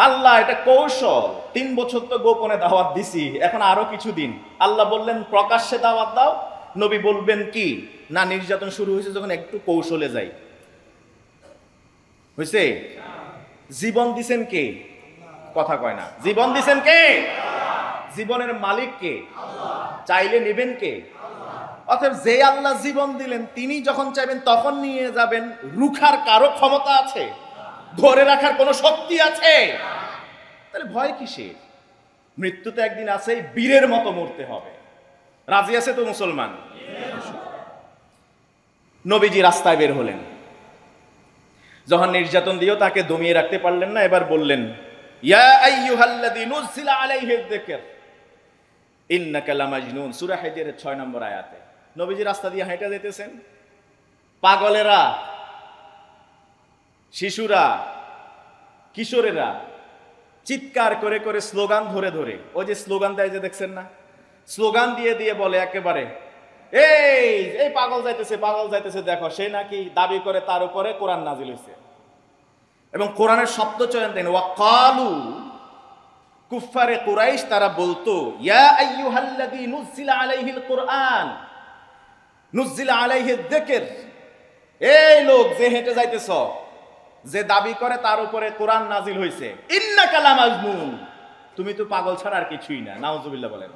Speaker 1: আল্লাহ এটা কৌশল, 3 বছর তো গোপনে দাওয়াত দিছি, এখন আরো কিছুদিন। আল্লাহ বললেন প্রকাশ্যে দাওয়াত দাও। নবী বলবেন কি না, নির্যাতন শুরু হয়েছে যখন একটু কৌশলে যাই, হয়েছে? জীবন দিছেন কে? কথা কয় না। জীবন দিছেন কে? জীবনের মালিক কে? চাইলে নেবেন কে? অতএব যে আল্লাহ জীবন দিলেন তিনি যখন চাইবেন তখন নিয়ে যাবেন। রুখার কারো ক্ষমতা আছে? ধরে রাখার কোনো শক্তি আছে? তাহলে ভয় কিসের? মৃত্যুতে একদিন আছে, বীরের মতো মরতে হবে। রাজি আছে তো মুসলমান? নবীজি রাস্তায় বের হলেন। যখন নির্যাতন দিয়েও তাকে দমিয়ে রাখতে পারলেন না, এবার বললেন ইয়া আইয়ুহাল্লাযী নুযিলা আলাইহিয যিকর ইন্নাকা লামাজনুন, সূরা হিজরের 6 নম্বর আয়াতে। নবীজি রাস্তা দিয়ে হেঁটে যেতেছেন, পাগলেরা, শিশুরা, কিশোরেরা চিৎকার করে করে স্লোগান ধরে ধরে, ওই যে স্লোগান দেয় যে দেখছেন না, স্লোগান দিয়ে দিয়ে বলে একেবারে এই এই পাগল যাইতেছে দেখো, সে নাকি দাবি করে তার উপরে কোরআন নাজিল হয়েছে। এবং কোরআনের শব্দ চয়ন দেন, ওয়াকালু, কুফফারে কুরাইশ তারা বলতো ইয়া আইয়ুহাল্লাযী নুযিলা আলাইহিল কুরআন নুযিলা আলাইহিয যিকর, এই লোক যে হেঁটে যাইতেছ, যে দাবি করে তার উপরে কোরআন নাজিল হয়েছে, ইন্নাকা লামাজনুন, তুমি তো পাগল ছাড়া আর কিছুই না। নাউজুবিল্লাহ বলেন।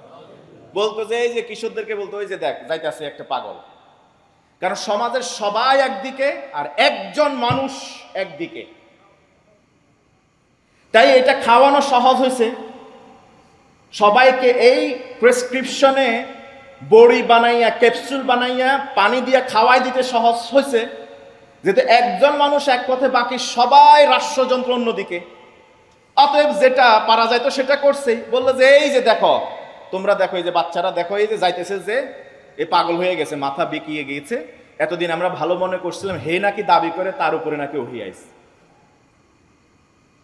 Speaker 1: বলতো যে এই যে কিশোরদেরকে বলতো ওই যে দেখ যাইতেছে একটা পাগল। কারণ সমাজের সবাই একদিকে আর একজন মানুষ একদিকে, তাই এটা খাওয়ানো সহজ হয়েছে সবাইকে। এই প্রেসক্রিপশনে বড়ি বানাইয়া, ক্যাপসুল বানাইয়া পানি দিয়ে খাওয়াই দিতে সহজ হয়েছে, যেহেতু একজন মানুষ এক পথে, বাকি সবাই রাষ্ট্রযন্ত্র অন্যদিকে। অতএব যেটা পারা যায় তো সেটা করছেই। বললো যে এই যে দেখো, তোমরা দেখো, এই যে বাচ্চারা দেখো, এই যে যাইতেছে, যে এ পাগল হয়ে গেছে, মাথা বিকিয়ে গিয়েছে। এতদিন আমরা ভালো মনে করছিলাম হে নাকি দাবি করে তার উপরে নাকি ওহী আইছে।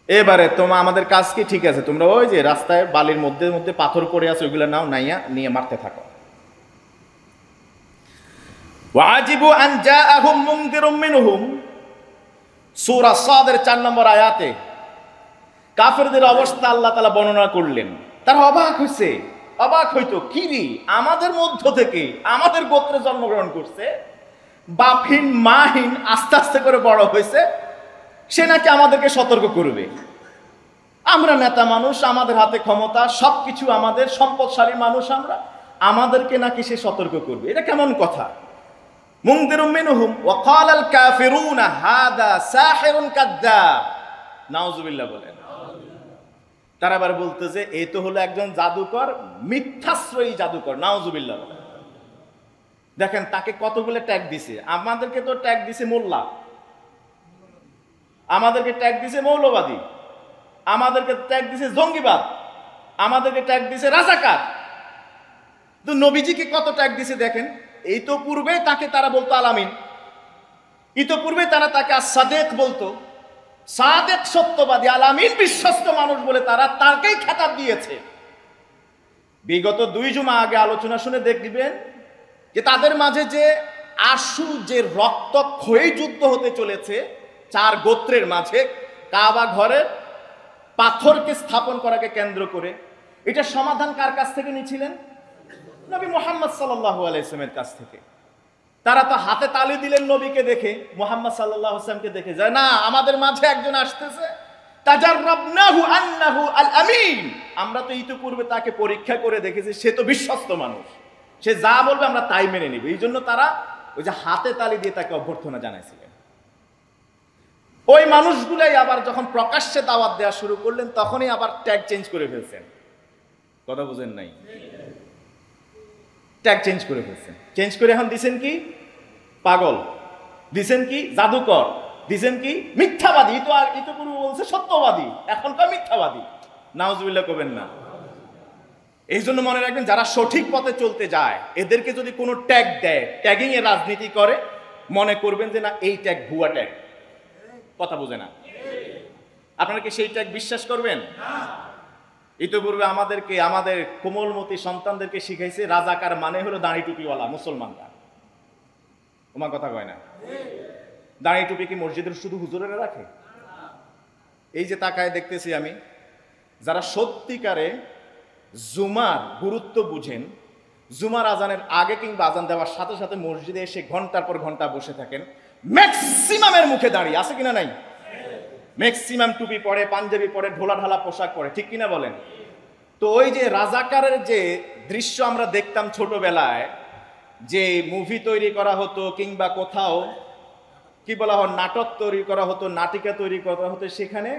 Speaker 1: এবারে আমাদের কাজ কি? ঠিক আছে, তোমরা ওই যে রাস্তায় বালির মধ্যে মধ্যে পাথর পড়ে আছে, ওইগুলো নাও, নাইয়া নিয়ে মারতে থাকো। ওয়াজিবু আন জাআহুম মুনযিরুম মিনহুম, সূরা সাদের 4 নম্বর আয়াতে কাফেরদের অবস্থা আল্লাহ তাআলা বর্ণনা করলেন। তারা অবাক হইছে, অবাক হইতো, কি রে, আমাদের মধ্য থেকে আমাদের গোত্রে জন্মগ্রহণ করছে, বাপহীন মাহীন, আস্তে আস্তে করে বড় হয়েছে, সে নাকি আমাদেরকে সতর্ক করবে। আমরা নেতা মানুষ, আমাদের হাতে ক্ষমতা, সবকিছু আমাদের, সম্পদশালী মানুষ আমরা, আমাদেরকে নাকি সে সতর্ক করবে, এটা কেমন কথা? মুনযিরুম মিনহুম ওয়া ক্বালাল কাফিরুনা হাদা সাহিরুন কাযযাব, নাউজুবিল্লাহ বলেন। তারা আবার বলতে যে এই তো হলো একজন জাদুকর, মিথ্যাশ্রয়ী জাদুকর, নাউজুবিল্লাহ বলেন। দেখেন তাকে কতগুলো ট্যাগ দিছে। আমাদেরকে তো ট্যাগ দিছে মোল্লা, আমাদেরকে ট্যাগ দিছে মৌলবাদী, আমাদেরকে ট্যাগ দিছে জঙ্গিবাদ, আমাদেরকে ট্যাগ দিছে রাজাকার। তো নবীজিকে কত ট্যাগ দিছে দেখেন। এই তো পূর্বে তাকে তারা বলতো আলামিন, ইতোপূর্বে তারা তাকে as-সাদিক বলতো, সাদেক সত্যবাদী, আলামিন বিশ্বস্ত মানুষ বলে তারা তাকেই খেতাব দিয়েছে। বিগত 2 জুমা আগে আলোচনা শুনে দেখবেন যে তাদের মাঝে যে আশু, যে রক্তক্ষয়ী যুদ্ধ হতে চলেছে 4 গোত্রের মাঝে, কাবা ঘরে পাথরকে স্থাপন করাকে কেন্দ্র করে, এটা সমাধান কার কাছ থেকে নিয়েছিলেন? নবী মুহাম্মদ সাল্লাল্লাহু আলাইহি ওয়াসাল্লামের কাছ থেকে। তারা তো হাতে তালি দিলেন নবীকে দেখে, মুহাম্মদ সাল্লাল্লাহু আলাইহি ওয়াসাল্লামকে দেখে, যায় না আমাদের মাঝে একজন আসতেছে, তাজাররাবনাহু আন্নাহু আল আমিন, আমরা তো ইতিপূর্বে তাকে পরীক্ষা করে দেখেছি, সে তো বিশ্বস্ত মানুষ, সে যা বলবে আমরা তাই মেনে নিব। এই জন্য তারা ওই যে হাতে তালি দিয়ে তাকে অভ্যর্থনা জানাইছিলেন। ওই মানুষগুলাই আবার যখন প্রকাশ্যে দাওয়াত দেওয়া শুরু করলেন তখনই আবার ট্যাগ চেঞ্জ করে ফেলছেন। কথা বুঝেন নাই? ট্যাগ চেঞ্জ করে ফেলছেন। চেঞ্জ করে এখন দিছেন কি পাগল, দিছেন কি জাদুকর, দিছেন কি মিথ্যাবাদী। ইতোপূর্বে বলছে সত্যবাদী, এখনকার মিথ্যাবাদী। নাউজুবিল্লাহ কবেন না। এই জন্য মনে রাখবেন, যারা সঠিক পথে চলতে যায় এদেরকে যদি কোনো ট্যাগ দেয়, ট্যাগিং এর রাজনীতি করে, মনে করবেন যে না এই ট্যাগ ভুয়া ট্যাগ। কথা বুঝে না? আপনারা কি সেই ট্যাগ বিশ্বাস করবেন? ইতিপূর্বে আমাদেরকে, আমাদের কোমলমতি সন্তানদেরকে শিখাইছে রাজাকার মানে হলো দাড়ি টুপিওয়ালা মুসলমানরা। তোমার কথা কয় না? দাড়ি টুপি কি মসজিদের শুধু হুজুরেরা রাখে? এই যে তাকায় দেখতেছি আমি, যারা সত্যিকারে জুমার গুরুত্ব বুঝেন, জুমার আজানের আগে কিংবা আজান দেওয়ার সাথে সাথে মসজিদে এসে ঘন্টার পর ঘন্টা বসে থাকেন, ম্যাক্সিমামের মুখে দাঁড়িয়ে আছে কিনা নাই? ম্যাক্সিমাম টুপি পরে, পাঞ্জাবি পরে, ঢোলা ঢালা পোশাক পরে, ঠিক কিনা বলেন? তো ওই যে রাজাকারের যে দৃশ্য আমরা দেখতাম ছোটবেলায়, যে মুভি তৈরি করা হতো কিংবা কোথাও কি বলা হয় নাটক তৈরি করা হতো, নাটিকা তৈরি করা হতো, সেখানে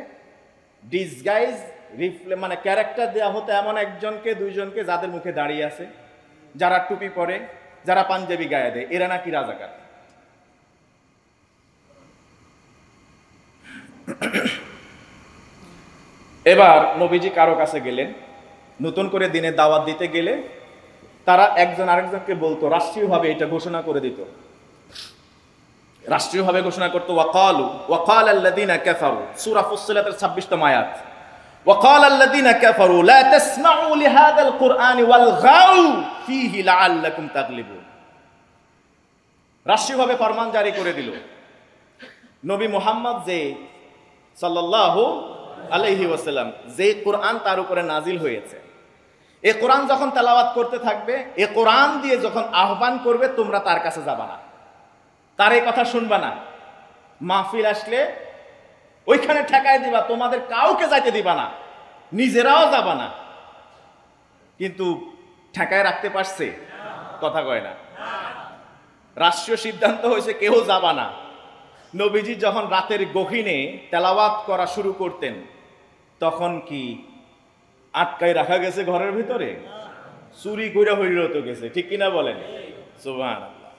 Speaker 1: ডিসগাইজ মানে ক্যারেক্টার দেওয়া হতো এমন একজনকে দুইজনকে যাদের মুখে দাঁড়িয়ে আছে, যারা টুপি পরে, যারা পাঞ্জাবি গায়ে দেয়, এরা নাকি রাজাকার। এবার নবীজি কারো কাছে গেলেন, নতুন করে দিনে দাওয়াত দিতে গেলে তারা একজন আরেকজনকে বলতো, রাষ্ট্রীয়ভাবে এটা ঘোষণা করে দিত, রাষ্ট্রীয়ভাবে ঘোষণা করতো, ওয়াকাল আল্লাযীনা কাফারু, সূরা ফুসসিলাতের 26তম আয়াত, ওয়াকাল আল্লাযীনা কাফারু লা তাসমাউ লিহাযাল কুরআনি ওয়ালগাউ ফীহি লাআল্লাকুম তাগলিবুন। রাষ্ট্রীয়ভাবে ফরমান জারি করে দিল, নবী মুহাম্মদ যে সাল্লাল্লাহু আলাইহি ওয়াসাল্লাম, যে কোরআন তার উপরে নাজিল হয়েছে, এ কোরআন যখন তেলাওয়াত করতে থাকবে, এ কোরআন দিয়ে যখন আহ্বান করবে, তোমরা তার কাছে যাবা না, তার এই কথা শুনবা না। মাহফিল আসলে ওইখানে ঠেকায় দিবা, তোমাদের কাউকে যাইতে দিবা না, নিজেরাও যাবা না। কিন্তু ঠেকায় রাখতে পারছে? কথা কয় না। রাষ্ট্রীয় সিদ্ধান্ত হয়েছে কেউ যাবা না। নবীজি যখন রাতের গহীনে তেলাওয়াত করা শুরু করতেন, তখন কি আটকায় রাখা গেছে ঘরের ভিতরে? চুরি কইরা হইরত গেছে, ঠিক কিনা বলেন? সুবহানাল্লাহ।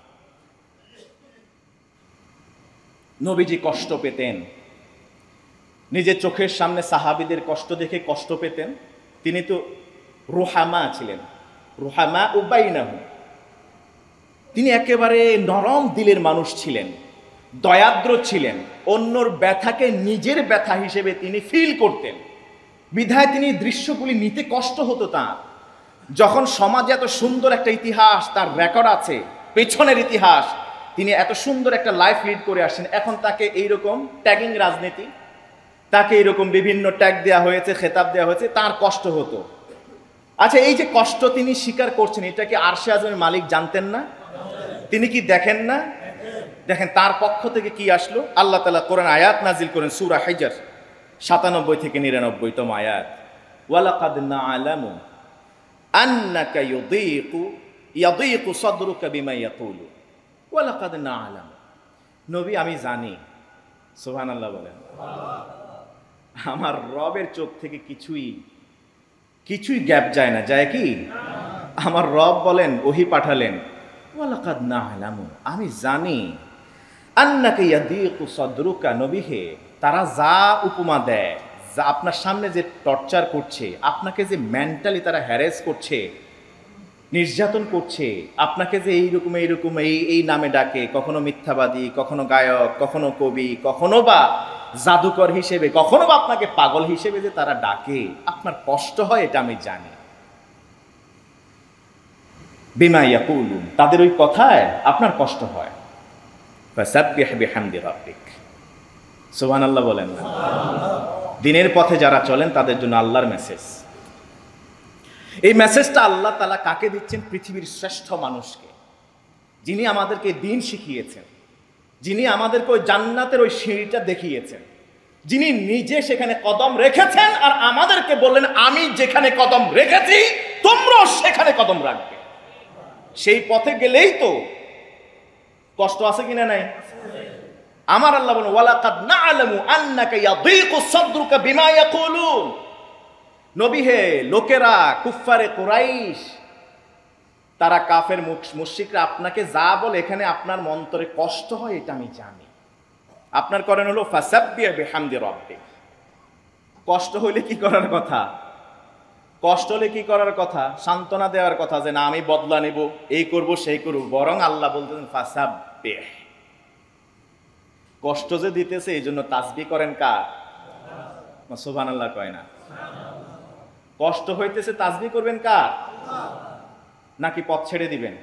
Speaker 1: নবীজি কষ্ট পেতেন, নিজের চোখের সামনে সাহাবীদের কষ্ট দেখে কষ্ট পেতেন। তিনি তো রুহামা ছিলেন, রুহামা উবাইনাহু, তিনি একেবারে নরম দিলের মানুষ ছিলেন, দয়াদ্র ছিলেন, অন্যর ব্যথাকে নিজের ব্যথা হিসেবে তিনি ফিল করতেন। বিধায় তিনি দৃশ্যগুলি নিতে কষ্ট হতো তার। যখন সমাজে এত সুন্দর একটা ইতিহাস, তার রেকর্ড আছে, পেছনের ইতিহাস, তিনি এত সুন্দর একটা লাইফ লিড করে আসেন, এখন তাকে এইরকম ট্যাগিং রাজনীতি, তাকে এইরকম বিভিন্ন ট্যাগ দেওয়া হয়েছে, খেতাব দেওয়া হয়েছে, তার কষ্ট হতো। আচ্ছা, এই যে কষ্ট তিনি স্বীকার করছেন, এটা কি আরশে আজমের মালিক জানতেন না? তিনি কি দেখেন না? দেখেন তার পক্ষ থেকে কি আসলো। আল্লাহ তাআলা কোরআন আয়াত নাজিল করেন, সূরা হিজর 97 থেকে 99তম আয়াত, ওয়ালাকাদ না'লামু আন্নাকা ইয়াদীকু সাদরুকা বিমা ইয়াকুলু ওয়ালাকাদ না'লামু। নবী, আমি জানি। সুবহানাল্লাহ বলেন। আমার রবের চোখ থেকে কিছুই গ্যাপ যায় না, যায় কি? আমার রব বলেন, ওহী পাঠালেন, ওয়ালাকাদ না'লামু, আমি জানি, আন্নাকা ইয়াদীকু সাদরুকা, নবী হে, তারা যা উপমা দেয়, যা আপনার সামনে যে টর্চার করছে, আপনাকে যে মেন্টালি তারা হ্যারেস করছে, নির্যাতন করছে, আপনাকে যে এইরকম এই নামে ডাকে, কখনো মিথ্যাবাদী, কখনো গায়ক, কখনো কবি, কখনো বা জাদুকর হিসেবে, কখনো বা আপনাকে পাগল হিসেবে যে তারা ডাকে, আপনার কষ্ট হয়, এটা আমি জানি। বিমা ইয়াকুলুন, তাদের ওই কথায় আপনার কষ্ট হয়। ফাসাব্বিহ বিহামদি রাব্বিক। সুবহানাল্লাহ বলেন না? দিনের পথে যারা চলেন তাদের জন্য আল্লাহর মেসেজ। এই মেসেজটা আল্লাহ তাআলা কাকে দিচ্ছেন? পৃথিবীর শ্রেষ্ঠ মানুষকে, যিনি আমাদেরকে দিন শিখিয়েছেন, যিনি আমাদেরকে ওই জান্নাতের ওই সিঁড়িটা দেখিয়েছেন, যিনি নিজে সেখানে কদম রেখেছেন আর আমাদেরকে বললেন, আমি যেখানে কদম রেখেছি তোমরাও সেখানে কদম রাখবে। সেই পথে গেলেই তো কষ্ট আছে কিনা নাই? আমার আল্লাহ বলেন ওয়ালাকাদ না'লামু আন্নাকা ইয়াদীকু সাদরুকা বিমা ইয়াকুলুন। নবী হে, লোকেরা কুফফারে কুরাইশ, তারা কাফের মুশরিকরা আপনাকে যা বলে এখানে আপনার মন্তরে কষ্ট হয়, এটা আমি জানি। আপনার করেন হলো ফাসাব্বিহ বিহামদি রাব্বিক। কষ্ট হইলে কি করার কথা? কষ্ট হলে কি করার কথা? সান্ত্বনা দেওয়ার কথা, যে না আমি বদলা নেব, এই করব সেই করব। বরং আল্লাহ বলতেছেন ফাসাব্বিহ। কষ্ট যে দিতেছে এই জন্য তাসবিহ করেন কার? সুবহানাল্লাহ কয় না? কষ্ট হইতেছে তাসবিহ করবেন কার? নাকি পথ ছেড়ে দিবেন?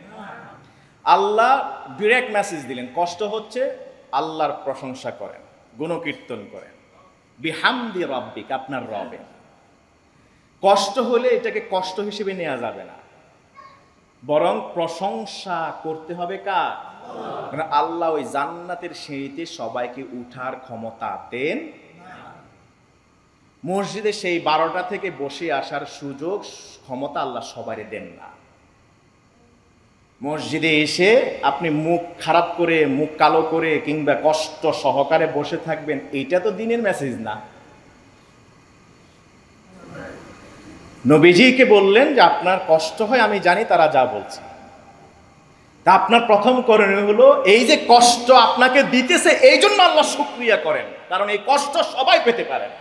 Speaker 1: আল্লাহ ডিরেক্ট মেসেজ দিলেন, কষ্ট হচ্ছে আল্লাহর প্রশংসা করেন, গুণকীর্তন করেন, বিহামদি রাব্বিক, আপনার রবের। কষ্ট হলে এটাকে কষ্ট হিসেবে নেওয়া যাবে না, বরং প্রশংসা করতে হবে কার? কারণ আল্লাহ ওই জান্নাতের সিঁড়িতে সবাইকে উঠার ক্ষমতা দেন। মসজিদে সেই 12টা থেকে বসে আসার সুযোগ ক্ষমতা আল্লাহ সবারই দেন না। মসজিদে এসে আপনি মুখ খারাপ করে, মুখ কালো করে কিংবা কষ্ট সহকারে বসে থাকবেন, এইটা তো দিনের মেসেজ না। নবীজিকে বললেন যে আপনার কষ্ট হয় আমি জানি, তারা যা বলছে। তা আপনার প্রথম করণীয় হলো এই যে কষ্ট আপনাকে দিতেছে এই জন্য আল্লাহ শুকরিয়া করেন, কারণ এই কষ্ট সবাই পেতে পারে না।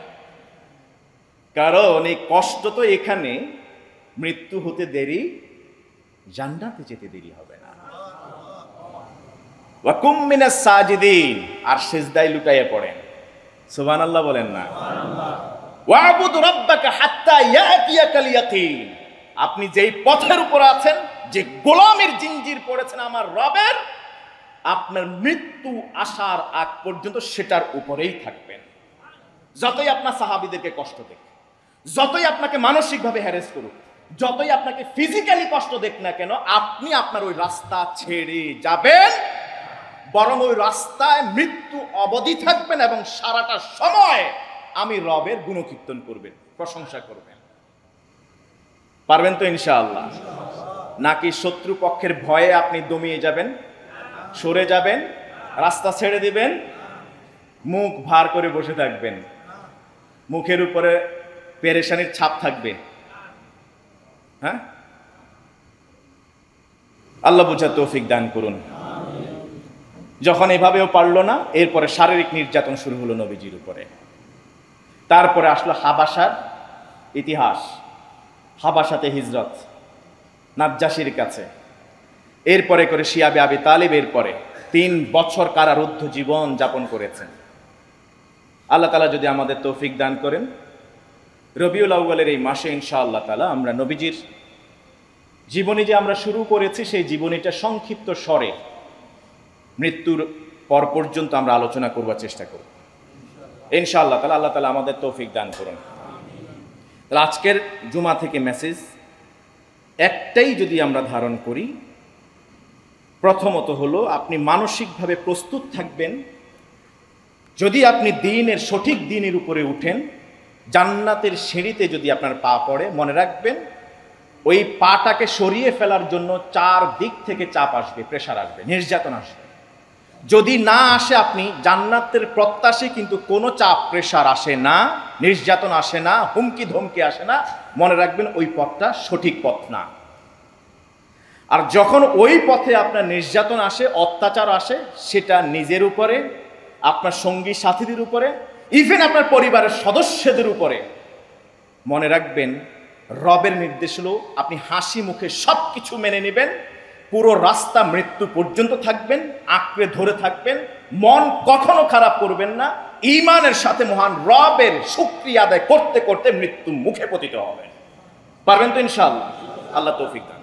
Speaker 1: কারণ এই কষ্ট তো এখানে মৃত্যু হতে দেরি, জান্নাতে যেতে দেরি হবে না। ওয়া কুম মিনাস সাজিদিন, আর সিজদায় লুটাইয়া পড়েন। সুবহানাল্লাহ বলেন না? ওয়াবুদ রাব্বাকা হাত্তা ইয়াতিয়াকাল ইয়াকিন। আপনি যেই পথের উপর আছেন, যে গোলামের জিঞ্জির পড়েছেন আমার রবের, আপনার মৃত্যু আসার আগ পর্যন্ত সেটার উপরেই থাকবেন। যতই আপনার সাহাবীদেরকে কষ্ট দেখ, যতই আপনাকে মানসিকভাবে হ্যারেস করুক, যতই আপনাকে ফিজিক্যালি কষ্ট দেখ না কেন, আপনি আপনার ওই রাস্তা ছেড়ে যাবেন, বরং ওই রাস্তায় মৃত্যু অবধি থাকবেন এবং সারাটা সময় আমি রবের গুণকীর্তন করবেন, প্রশংসা করবেন। পারবেন তো ইনশাআল্লাহ? নাকি শত্রু পক্ষের ভয়ে আপনি দমিয়ে যাবেন, সরে যাবেন, রাস্তা ছেড়ে দিবেন, মুখ ভার করে বসে থাকবেন, মুখের উপরে পেরেশানির ছাপ থাকবে? হ্যাঁ, আল্লাহ বুঝার তৌফিক দান করুন। যখন এভাবেও পারলো না, এরপরে শারীরিক নির্যাতন শুরু হলো নবীজির উপরে। তারপরে আসলো হাবাসার ইতিহাস, হাবাসাতে হিজরত নাজ্জাশীর কাছে, এরপরে করে শিয়াবে আবি তালিব, এরপরে 3 বছর কারারুদ্ধ জীবন যাপন করেছেন। আল্লাহ তাআলা যদি আমাদের তৌফিক দান করেন, রবিউল আউয়ালের এই মাসে ইনশাআল্লাহ তাআলা আমরা নবীজির জীবনী যে আমরা শুরু করেছি, সেই জীবনীটা সংক্ষিপ্ত স্বরে মৃত্যুর পর পর্যন্ত আমরা আলোচনা করবার চেষ্টা করব ইনশাআল্লাহ তাআলা। আল্লাহ তাআলা আমাদের তৌফিক দান করুন। তাহলে আজকের জুমা থেকে মেসেজ একটাই যদি আমরা ধারণ করি, প্রথমত হলো আপনি মানসিকভাবে প্রস্তুত থাকবেন। যদি আপনি দিনের সঠিক দিনের উপরে উঠেন, জান্নাতের সিঁড়িতে যদি আপনার পা পড়ে, মনে রাখবেন ওই পাটাকে সরিয়ে ফেলার জন্য 4 দিক থেকে চাপ আসবে, প্রেশার আসবে, নির্যাতন আসবে। যদি না আসে, আপনি জান্নাতের প্রত্যাশী, কিন্তু কোনো চাপ প্রেশার আসে না, নির্যাতন আসে না, হুমকি ধমকি আসে না, মনে রাখবেন ওই পথটা সঠিক পথ না। আর যখন ওই পথে আপনার নির্যাতন আসে, অত্যাচার আসে, সেটা নিজের উপরে, আপনার সঙ্গী সাথীদের উপরে, ইভেন আপনার পরিবারের সদস্যদের উপরে, মনে রাখবেন রবের নির্দেশ হলো আপনি হাসি মুখে সব কিছু মেনে নেবেন, পুরো রাস্তা মৃত্যু পর্যন্ত থাকবেন, আঁকড়ে ধরে থাকবেন, মন কখনো খারাপ করবেন না, ঈমানের সাথে মহান রবের শুকরিয়া আদায় করতে করতে মৃত্যু মুখে পতিত হবেন। পারবেন তো ইনশাআল্লাহ? আল্লাহ তৌফিক দান।